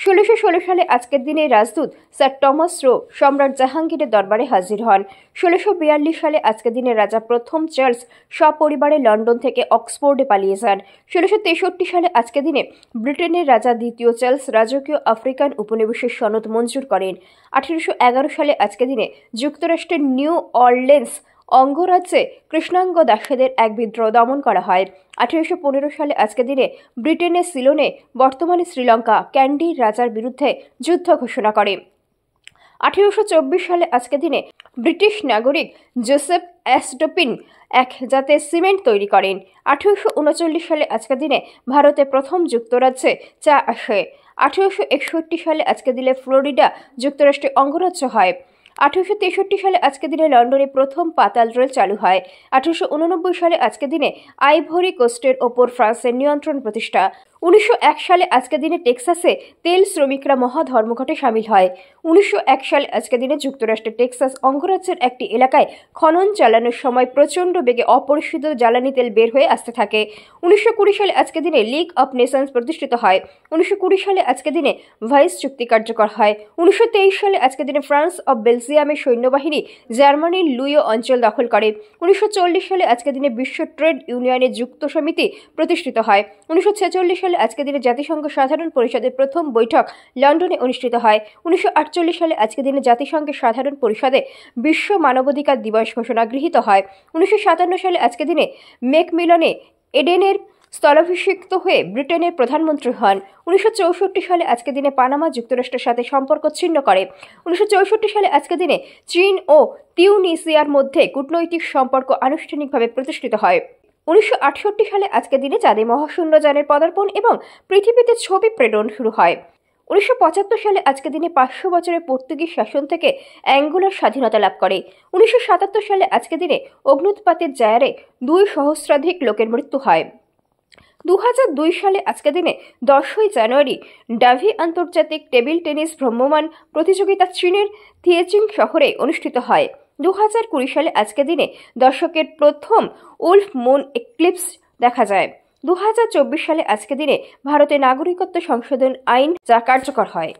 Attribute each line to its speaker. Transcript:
Speaker 1: 1616 সালে আজকের দিনে রাজদূত স্যার টমাস র সম্রাট জাহাঙ্গীরের দরবারে হাজির হন। 1642 সালে আজকের দিনে রাজা প্রথম চার্লস সপরিবারে লন্ডন থেকে অক্সফোর্ডে পালিয়ে যান। 1663 সালে আজকের দিনে ব্রিটেনের রাজা দ্বিতীয় চার্লস রাজকীয় আফ্রিকান উপনিবেশের সনদ মঞ্জুর করেন। 1811 সালে আজকের দিনে যুক্তরাষ্ট্রের নিউ অরলিন্স অঙ্গরাজ্যে কৃষ্ণাঙ্গ দাসীদের এক বিদ্রোহ দমন করা হয়। 1815 সালে আজকের দিনে ব্রিটেনের সিলোনে বর্তমানে শ্রীলঙ্কা ক্যান্ডির রাজার বিরুদ্ধে যুদ্ধ ঘোষণা করে। 1824 সালে আজকের দিনে ব্রিটিশ নাগরিক জোসেফ অ্যাসডোপিন এক জাতের সিমেন্ট তৈরি করেন। 1839 সালে আজকের দিনে ভারতে প্রথম যুক্তরাজ্যে চা আসে। 1861 সালে আজকের দিনে ফ্লোরিডা যুক্তরাষ্ট্রের অঙ্গরাজ্য হয়। 1863 সালে আজকের দিনে লন্ডনে প্রথম পাতাল রেল চালু হয়। 1889 সালে আজকের দিনে আইভরি কোস্টের ওপর ফ্রান্সের নিয়ন্ত্রণ প্রতিষ্ঠা। 1901 সালে আজকের দিনে টেক্সাসে তেল শ্রমিকরা মহাধর্মঘটে সামিল হয়। 1901 সালে আজকের দিনে যুক্তরাষ্ট্রের টেক্সাস অঙ্গরাজ্যের একটি এলাকায় খনন চালানোর সময় প্রচণ্ড বেগে অপরিশোধিত জ্বালানি তেল বের হয়ে আসতে থাকে। 1920 সালে আজকের দিনে লিগ অব নেশনস প্রতিষ্ঠিত হয়। 1920 সালে আজকের দিনে ভাইস চুক্তি কার্যকর হয়। 1923 সালে আজকের দিনে ফ্রান্স ও বেলজিয়ামের সৈন্যবাহিনী জার্মানির লুইও অঞ্চল দখল করে। 1940 সালে আজকের দিনে বিশ্ব ট্রেড ইউনিয়নের যুক্ত সমিতি প্রতিষ্ঠিত হয়। 1946 সালে আজকের দিনে জাতিসংঘ সাধারণ পরিষদের প্রথম বৈঠক লন্ডনে অনুষ্ঠিত হয়। 1948 সালে আজকের দিনে জাতিসংঘের সাধারণ পরিষদে বিশ্ব মানবাধিকার দিবস ঘোষণা গৃহীত হয়। 1957 সালে আজকের দিনে ম্যাকমিলনে এডেনের স্থলাভিষিক্ত হয়ে ব্রিটেনের প্রধানমন্ত্রী হন। 1964 সালে আজকের দিনে পানামা যুক্তরাষ্ট্রের সাথে সম্পর্ক ছিন্ন করে। 1964 সালে আজকের দিনে চীন ও তিউনিসিয়ার মধ্যে কূটনৈতিক সম্পর্ক আনুষ্ঠানিকভাবে প্রতিষ্ঠিত হয়। 1968 সালে আজকের দিনে চাঁদে মহাশূন্যযানের পদার্পণ এবং পৃথিবীতে ছবি প্রেরণ শুরু হয়। 1975 সালে আজকের দিনে 500 বছরের পর্তুগিজ শাসন থেকে অ্যাঙ্গোলার স্বাধীনতা লাভ করে। 1977 সালে আজকের দিনে অগ্ন্যুৎপাতের জায়ারে 2 সহস্রাধিক লোকের মৃত্যু হয়। 2002 সালে আজকের দিনে 10ই জানুয়ারি ডাভি আন্তর্জাতিক টেবিল টেনিস ভ্রাম্যমাণ প্রতিযোগিতা চীনের থিয়েচিং শহরে অনুষ্ঠিত হয়। 2020 সালে আজকের দিনে দর্শকের প্রথম উলফ মুন এক্লিপস দেখা যায়। 2024 সালে আজকের দিনে ভারতে নাগরিকত্ব সংশোধন আইন যা কার্যকর হয়।